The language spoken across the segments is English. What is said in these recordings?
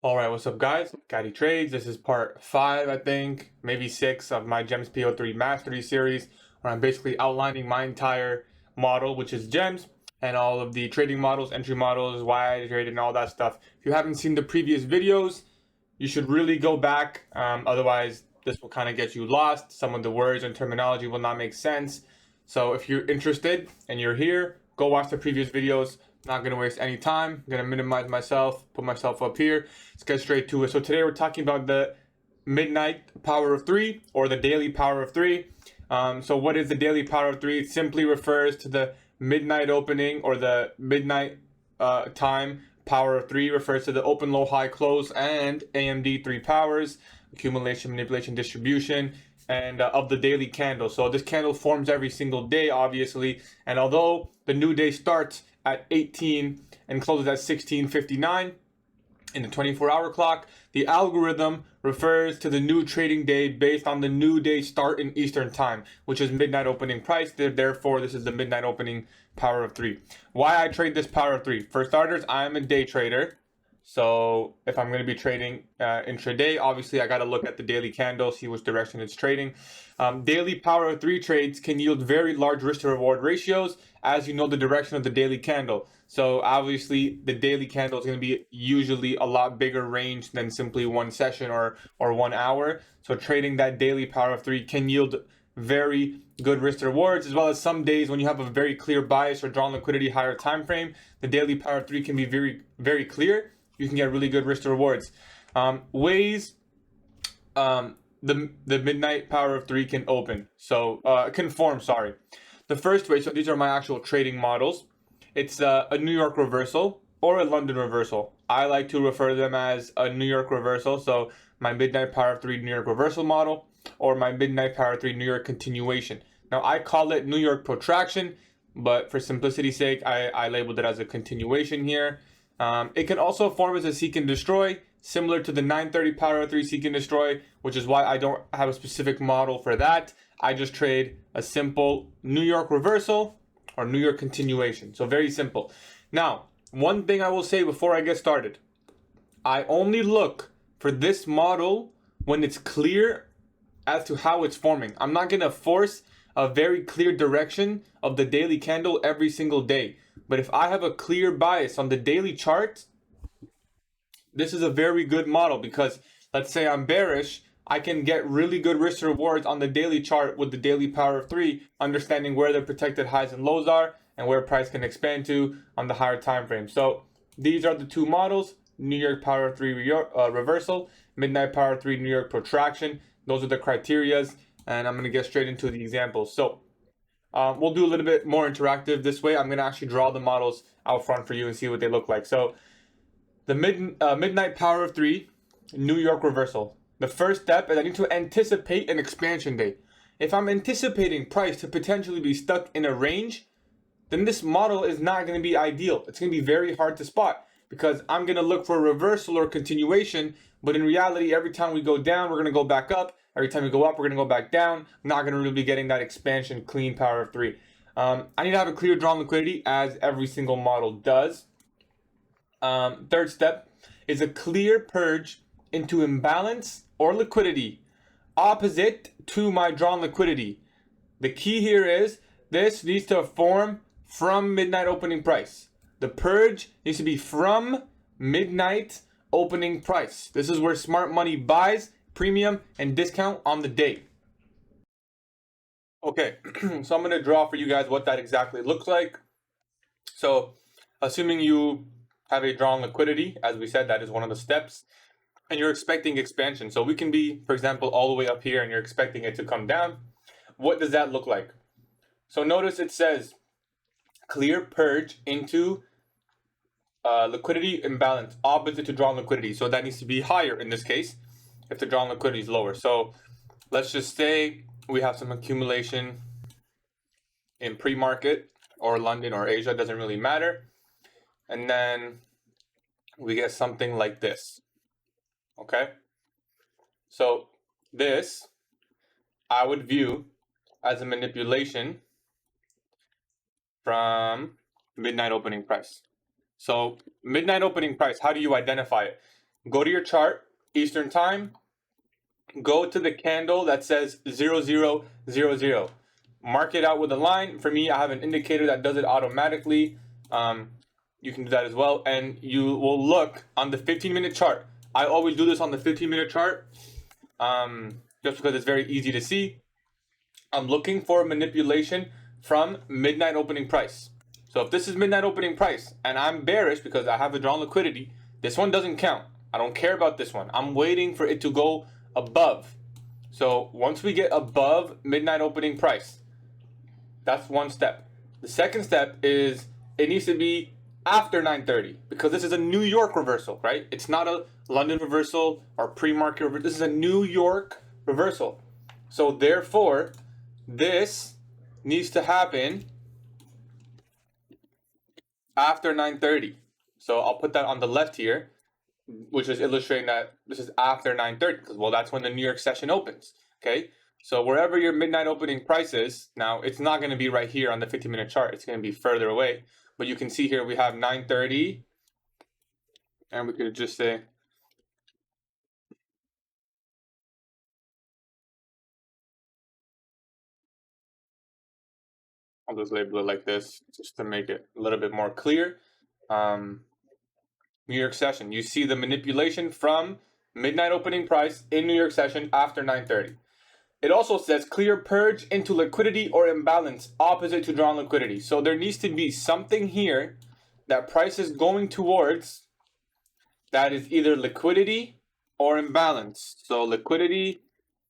All right, what's up, guys? GatieTrades. This is part 5, I think, maybe 6 of my GEMS Po3 Mastery series, where I'm basically outlining my entire model, which is GEMS, and all of the trading models, entry models, why I trade, and all that stuff. If you haven't seen the previous videos, you should really go back. Otherwise, this will kind of get you lost. Some of the words and terminology will not make sense. So if you're interested and you're here, go watch the previous videos. Not going to waste any time. I'm going to minimize myself, put myself up here. Let's get straight to it. So today we're talking about the midnight power of 3 or the daily power of 3. So what is the daily power of 3? It simply refers to the midnight opening or the midnight time. Power of 3 refers to the open, low, high, close, and AMD 3 powers, accumulation, manipulation, distribution, and of the daily candle. So this candle forms every single day, obviously, and although the new day starts at 18 and closes at 16:59 in the 24-hour clock, the algorithm refers to the new trading day based on the new day start in Eastern time, which is midnight opening price. Therefore, this is the midnight opening power of 3. Why I trade this power of 3? For starters, I am a day trader. So if I'm going to be trading intraday, obviously I got to look at the daily candle, see which direction it's trading. Daily power of 3 trades can yield very large risk to reward ratios as you know the direction of the daily candle. So obviously the daily candle is going to be usually a lot bigger range than simply one session or 1 hour. So trading that daily power of 3 can yield very good risk to rewards, as well as some days when you have a very clear bias or drawn liquidity higher time frame, the daily power of 3 can be very clear. You can get really good risk to rewards. Ways the midnight power of 3 can open. So can form, sorry. The first way, so these are my actual trading models. It's a New York reversal or a London reversal. I like to refer to them as a New York reversal. So my midnight power of 3 New York reversal model or my midnight power of 3 New York continuation. Now I call it New York protraction, but for simplicity's sake, I labeled it as a continuation here. It can also form as a seek and destroy, similar to the 930 power of 3 seek and destroy, which is why I don't have a specific model for that. I just trade a simple New York reversal or New York continuation. So very simple. Now, one thing I will say before I get started, I only look for this model when it's clear as to how it's forming. I'm not going to force a very clear direction of the daily candle every single day. But if I have a clear bias on the daily chart, this is a very good model because let's say I'm bearish, I can get really good risk to rewards on the daily chart with the daily power of 3, understanding where the protected highs and lows are and where price can expand to on the higher time frame. So these are the two models: New York power of 3 reversal, midnight power of 3 New York protraction. Those are the criterias, and I'm going to get straight into the examples. So we'll do a little bit more interactive this way. I'm going to actually draw the models out front for you and see what they look like. So the midnight power of 3 New York reversal. The first step is I need to anticipate an expansion day. If I'm anticipating price to potentially be stuck in a range, then this model is not going to be ideal. It's going to be very hard to spot because I'm going to look for a reversal or continuation, but in reality, every time we go down, we're going to go back up. Every time we go up, we're going to go back down. I'm not going to really be getting that expansion clean power of 3. I need to have a clear drawn liquidity, as every single model does. Third step is a clear purge into imbalance or liquidity opposite to my drawn liquidity. The key here is this needs to form from midnight opening price. The purge needs to be from midnight opening price. This is where smart money buys premium and discount on the day. Okay, so I'm going to draw for you guys what that exactly looks like. So assuming you have a drawn liquidity, as we said, that is one of the steps, and you're expecting expansion. So we can be, for example, all the way up here and you're expecting it to come down. What does that look like? So notice it says clear purge into liquidity imbalance opposite to drawn liquidity. So that needs to be higher in this case if the drawn liquidity is lower. So let's just say we have some accumulation in pre-market or London or Asia, doesn't really matter. And then we get something like this. Okay, so this I would view as a manipulation from midnight opening price. So midnight opening price, how do you identify it? go to your chart, Eastern time, go to the candle that says 0000. Mark it out with a line. For me, I have an indicator that does it automatically. You can do that as well. And you will look on the 15-minute chart. I always do this on the 15-minute chart just because it's very easy to see. I'm looking for manipulation from midnight opening price. So if this is midnight opening price and I'm bearish because I have withdrawn liquidity, this one doesn't count. I don't care about this one. I'm waiting for it to go above. So once we get above midnight opening price, that's one step. The second step is it needs to be after 9:30 because this is a New York reversal, right? It's not a London reversal or pre-market reversal. This is a New York reversal. So therefore, this needs to happen after 9:30. So I'll put that on the left here, which is illustrating that this is after 9:30 because, well, that's when the New York session opens, okay? So wherever your midnight opening price is, now it's not going to be right here on the 15-minute chart. It's going to be further away. But you can see here we have 9:30, and we could just say, I'll just label it like this just to make it a little bit more clear. New York session. You see the manipulation from midnight opening price in New York session after 9:30. It also says clear purge into liquidity or imbalance opposite to drawn liquidity. So there needs to be something here that price is going towards that is either liquidity or imbalance. So liquidity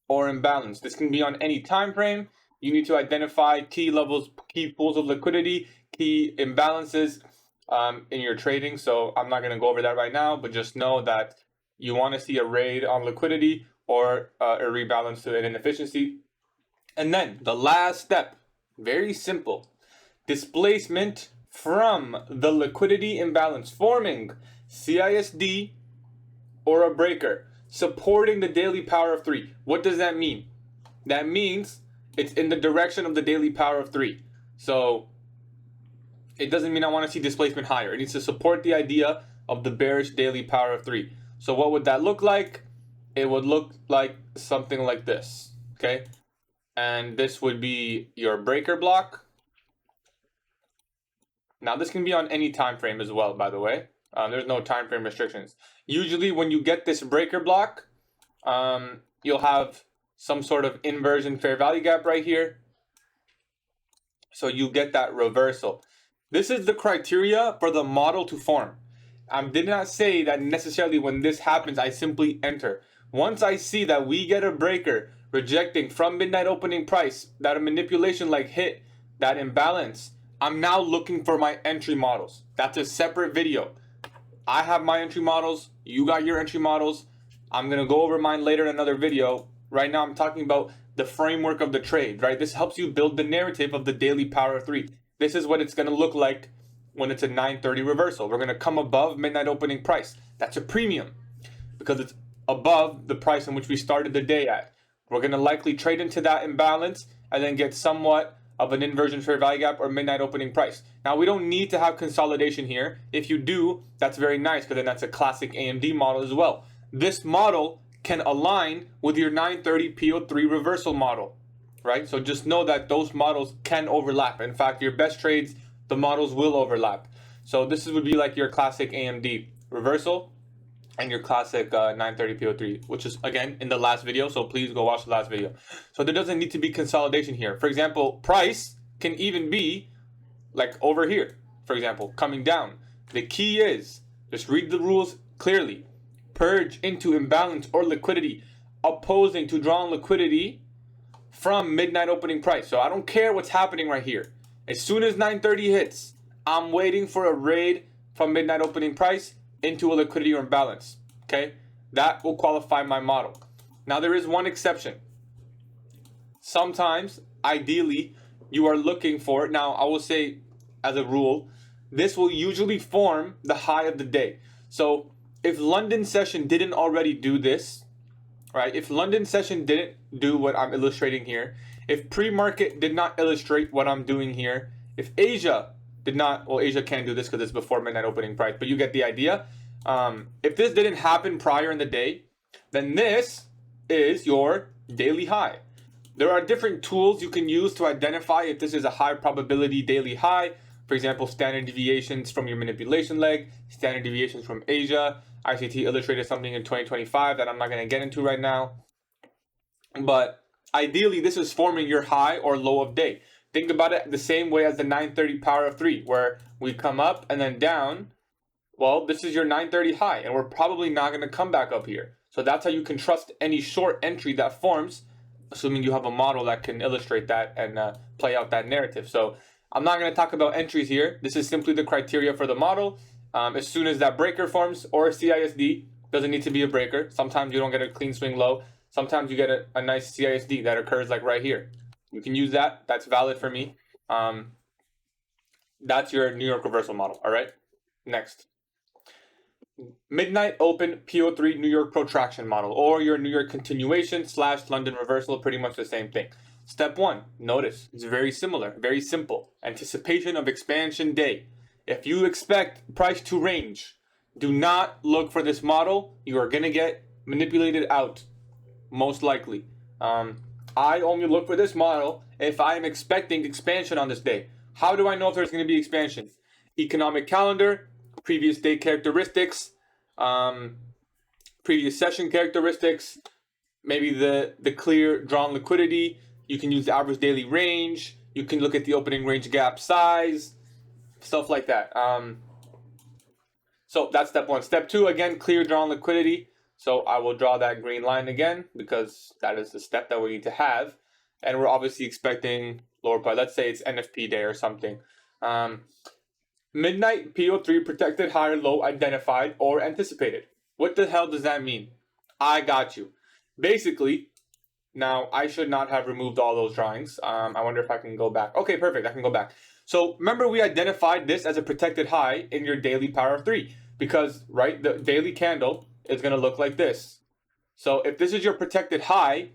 or imbalance. This can be on any time frame. You need to identify key levels, key pools of liquidity, key imbalances in your trading. So I'm not going to go over that right now, but just know that you want to see a raid on liquidity or a rebalance to an inefficiency. And then the last step, very simple, displacement from the liquidity imbalance, forming CISD or a breaker, supporting the daily power of 3. What does that mean? That means it's in the direction of the daily power of 3. So it doesn't mean I want to see displacement higher. It needs to support the idea of the bearish daily power of 3. So what would that look like? It would look like something like this, okay? And this would be your breaker block. Now this can be on any time frame as well, by the way. There's no time frame restrictions. Usually when you get this breaker block, you'll have some sort of inversion fair value gap right here. So you get that reversal. This is the criteria for the model to form. I did not say that necessarily when this happens, I simply enter. Once I see that we get a breaker rejecting from midnight opening price, that a manipulation like hit that imbalance, I'm now looking for my entry models. That's a separate video. I have my entry models. You got your entry models. I'm going to go over mine later in another video. Right now, I'm talking about the framework of the trade, right? This helps you build the narrative of the daily power of 3. This is what it's going to look like when it's a 9:30 reversal. We're going to come above midnight opening price. That's a premium because it's above the price in which we started the day at. We're going to likely trade into that imbalance and then get somewhat of an inversion fair value gap or midnight opening price. Now, we don't need to have consolidation here. If you do, that's very nice because then that's a classic AMD model as well. This model can align with your 9:30 PO3 reversal model, right? So just know that those models can overlap. In fact, your best trades, the models will overlap. So this would be like your classic AMD reversal and your classic 9:30 PO3, which is again in the last video. So please go watch the last video. So there doesn't need to be consolidation here. For example, price can even be like over here, for example, coming down. The key is just read the rules clearly. Purge into imbalance or liquidity, opposing to drawn liquidity from midnight opening price. So I don't care what's happening right here. As soon as 9:30 hits, I'm waiting for a raid from midnight opening price into a liquidity or imbalance. Okay, that will qualify my model. Now there is one exception. Sometimes, ideally, you are looking for, now I will say as a rule, this will usually form the high of the day. So if London session didn't already do this, right? If London session didn't do what I'm illustrating here, if pre-market did not illustrate what I'm doing here, if Asia did not, well, Asia can't do this because it's before midnight opening price, but you get the idea. If this didn't happen prior in the day, then this is your daily high. There are different tools you can use to identify if this is a high probability daily high. For example, standard deviations from your manipulation leg, standard deviations from Asia. ICT illustrated something in 2025 that I'm not going to get into right now. But ideally, this is forming your high or low of day. Think about it the same way as the 930 power of 3, where we come up and then down. Well, this is your 930 high, and we're probably not going to come back up here. So that's how you can trust any short entry that forms, assuming you have a model that can illustrate that and play out that narrative. So I'm not going to talk about entries here. This is simply the criteria for the model. As soon as that breaker forms, or a CISD, doesn't need to be a breaker. Sometimes you don't get a clean swing low. Sometimes you get a nice CISD that occurs like right here. You can use that. That's valid for me. That's your New York reversal model. All right. Next. Midnight open Po3 New York protraction model, or your New York continuation / London reversal, pretty much the same thing. Step 1, notice, it's very similar, very simple. Anticipation of expansion day. If you expect price to range, do not look for this model. You are going to get manipulated out, most likely. I only look for this model if I am expecting expansion on this day. How do I know if there's going to be expansion? Economic calendar, previous day characteristics, previous session characteristics, maybe the clear drawn liquidity. You can use the average daily range. You can look at the opening range gap size, stuff like that. So that's step 1. Step 2, again, clear drawn liquidity. So I will draw that green line again because that is the step that we need to have. And we're obviously expecting lower price. Let's say it's NFP day or something. Midnight Po3 protected higher low identified or anticipated. What the hell does that mean? I got you. Basically, now I should not have removed all those drawings. I wonder if I can go back. Okay, perfect. I can go back. So remember, we identified this as a protected high in your daily power of 3 because, right, the daily candle is going to look like this. So if this is your protected high,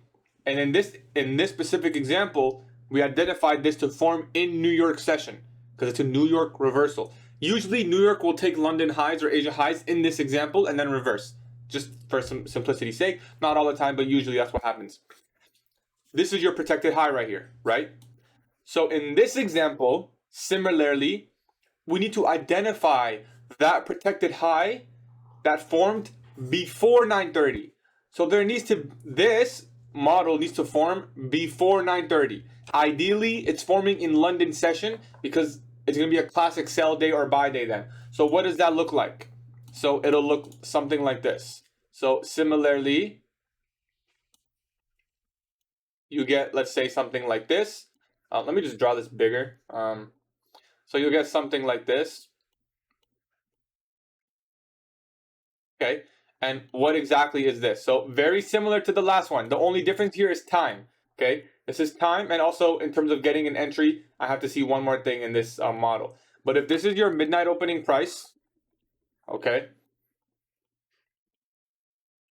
and in this specific example, we identified this to form in New York session because it's a New York reversal. Usually New York will take London highs or Asia highs in this example and then reverse, just for some simplicity's sake. Not all the time, but usually that's what happens. This is your protected high right here, right? So in this example, similarly, we need to identify that protected high that formed before 930. So this model needs to form before 930. Ideally, it's forming in London session because it's going to be a classic sell day or buy day then. So what does that look like? So it'll look something like this. So similarly, you get, let's say, something like this. Let me just draw this bigger. So you'll get something like this. Okay. And what exactly is this? So very similar to the last one. The only difference here is time. Okay. This is time. And also in terms of getting an entry, I have to see one more thing in this model. But if this is your midnight opening price, okay,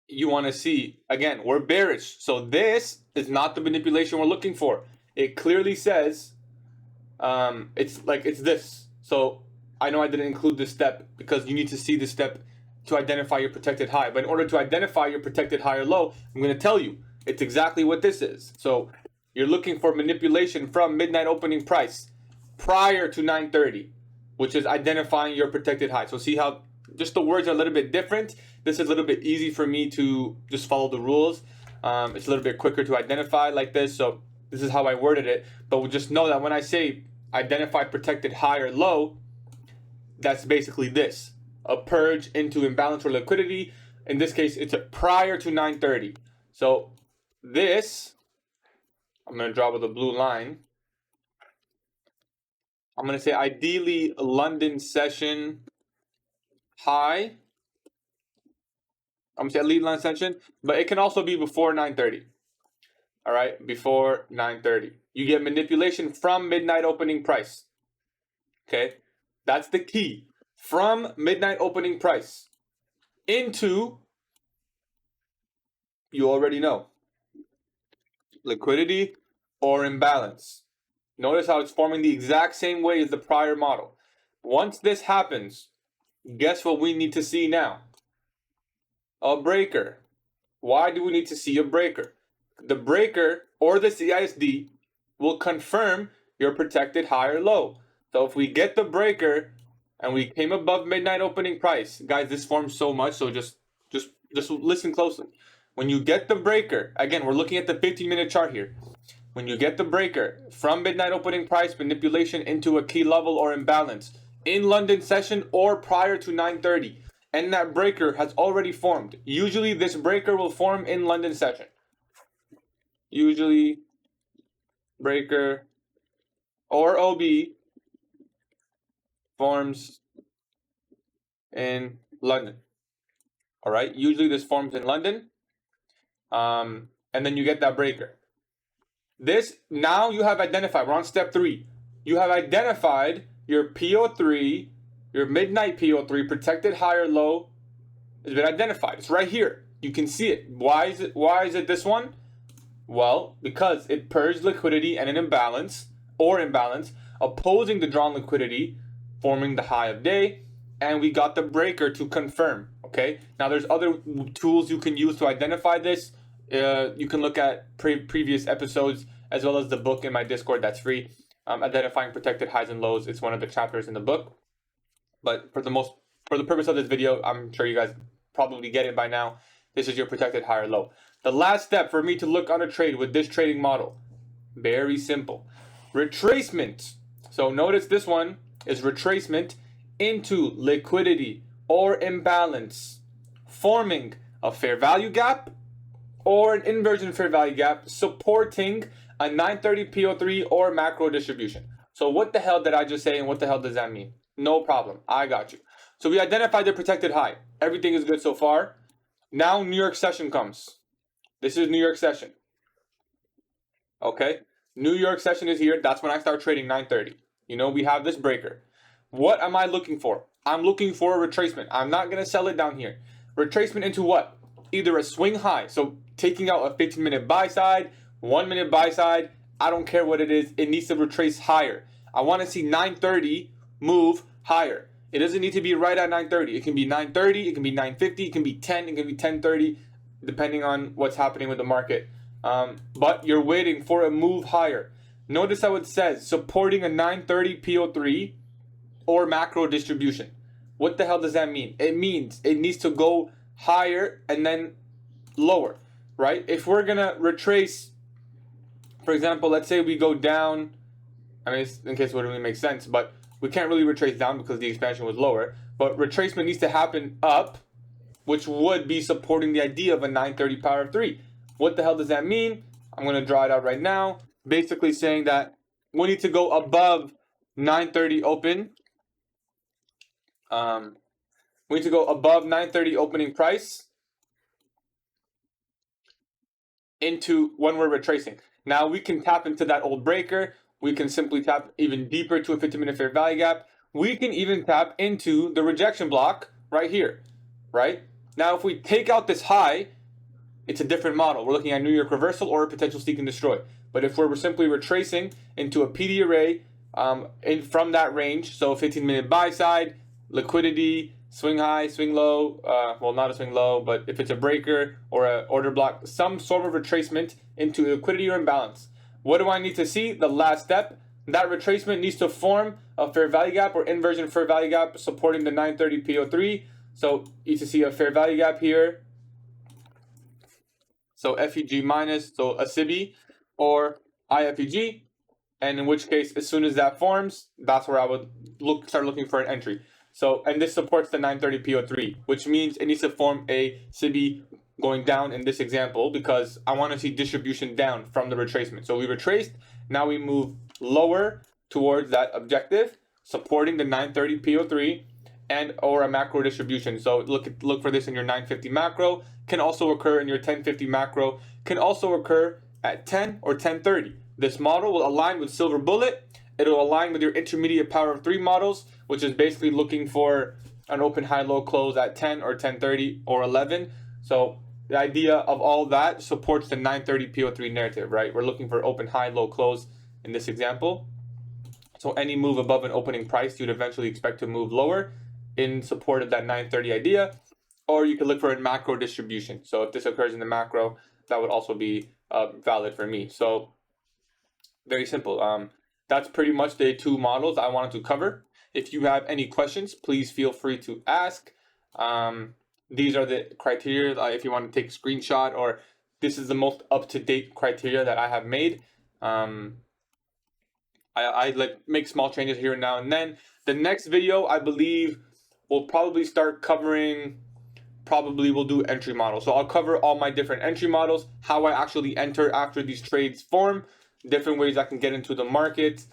you want to see, again, we're bearish. So this is not the manipulation we're looking for. It clearly says it's this. So I know I didn't include this step because you need to see this step to identify your protected high. But in order to identify your protected high or low, I'm going to tell you it's exactly what this is. So you're looking for manipulation from midnight opening price prior to 930, which is identifying your protected high. So see how just the words are a little bit different. This is a little bit easy for me to just follow the rules. It's a little bit quicker to identify like this. So this is how I worded it. But we'll just know that when I say identify protected high or low, that's basically this. A purge into imbalance or liquidity. In this case, it's a prior to 930. So this, I'm going to draw with a blue line. I'm going to say ideally London session high. I'm going to say lead line session, but it can also be before 930. All right, before 930. You get manipulation from midnight opening price. Okay, that's the key. From midnight opening price into, you already know, liquidity or imbalance. Notice how it's forming the exact same way as the prior model. Once this happens, Guess what we need to see now? A breaker. Why do we need to see a breaker? The breaker or the CISD will confirm your protected high or low. So if we get the breaker and we came above midnight opening price, guys, this forms so much, so just listen closely. When you get the breaker, again, we're looking at the 15-minute chart here. When you get the breaker from midnight opening price manipulation into a key level or imbalance in London session or prior to 9:30, and that breaker has already formed. Usually this breaker will form in London session. Usually breaker or OB forms in London. All right, usually this forms in London. And then you get that breaker. This, now you have identified, we're on step 3. You have identified your PO3, your midnight PO3, protected high or low, has been identified. It's right here. You can see it. Why is it this one? Well, because it purged liquidity and an imbalance, opposing the drawn liquidity, forming the high of day, and we got the breaker to confirm. Okay, now there's other tools you can use to identify this. You can look at previous episodes as well as the book in my Discord that's free, identifying protected highs and lows. It's one of the chapters in the book. But for the purpose of this video, I'm sure you guys probably get it by now. This is your protected high or low. The last step for me to look on a trade with this trading model, very simple. Retracement. So notice this one is retracement into liquidity or imbalance, forming a fair value gap or an inversion fair value gap, supporting a 930 PO3 or macro distribution. So what the hell did I just say, and what the hell does that mean? No problem, I got you. So we identified the protected high. Everything is good so far. Now New York session comes. This is New York session. Okay, New York session is here. That's when I start trading 930. You know, we have this breaker. What am I looking for? I'm looking for a retracement. I'm not going to sell it down here. Retracement into what? Either a swing high, so taking out a 15-minute buy side, 1-minute buy side, I don't care what it is, it needs to retrace higher. I want to see 930 move higher. It doesn't need to be right at 930. It can be 930, it can be 950, it can be 10, it can be 1030, depending on what's happening with the market. But you're waiting for a move higher. Notice how it says supporting a 930 PO3 or macro distribution. What the hell does that mean? It means it needs to go higher and then lower, right? If we're gonna retrace, for example, let's say we go down, I mean, in case it wouldn't really make sense, but we can't really retrace down because the expansion was lower, but retracement needs to happen up, which would be supporting the idea of a 930 power of 3. What the hell does that mean? I'm going to draw it out right now. Basically saying that we need to go above 930 open. We need to go above 930 opening price into when we're retracing. Now we can tap into that old breaker. We can simply tap even deeper to a 15-minute fair value gap. We can even tap into the rejection block right here, right? Now if we take out this high, it's a different model. We're looking at New York reversal or a potential seek and destroy. But if we're simply retracing into a PD array from that range, so 15-minute buy side, liquidity, swing high, swing low, well, not a swing low, but if it's a breaker or an order block, some sort of retracement into liquidity or imbalance. What do I need to see? The last step. That retracement needs to form a fair value gap or inversion fair value gap supporting the 930 PO3. So you need to see a fair value gap here. So FEG minus, so a SIBI or IFEG. And in which case, as soon as that forms, that's where I would start looking for an entry. So, and this supports the 930 PO3, which means it needs to form a SIBI going down in this example because I want to see distribution down from the retracement. So we retraced, now we move lower towards that objective, supporting the 930 PO3 and or a macro distribution. So look for this in your 950 macro, can also occur in your 1050 macro, can also occur at 10 or 1030. This model will align with Silver Bullet. It'll align with your intermediate power of 3 models, which is basically looking for an open high low close at 10 or 1030 or 11. So the idea of all that supports the 930 PO3 narrative, right? We're looking for open high low close in this example. So any move above an opening price, you'd eventually expect to move lower. in support of that 930 idea, or you can look for a macro distribution. So if this occurs in the macro, that would also be valid for me. So very simple. That's pretty much the two models I wanted to cover. If you have any questions, please feel free to ask. These are the criteria if you want to take a screenshot, or this is the most up-to-date criteria that I have made. I like make small changes here now and then. The next video, I believe, we'll probably start covering, we'll do entry models. So I'll cover all my different entry models, how I actually enter after these trades form, different ways I can get into the market.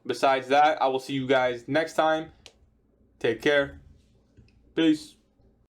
Besides that, I will see you guys next time. Take care. Peace.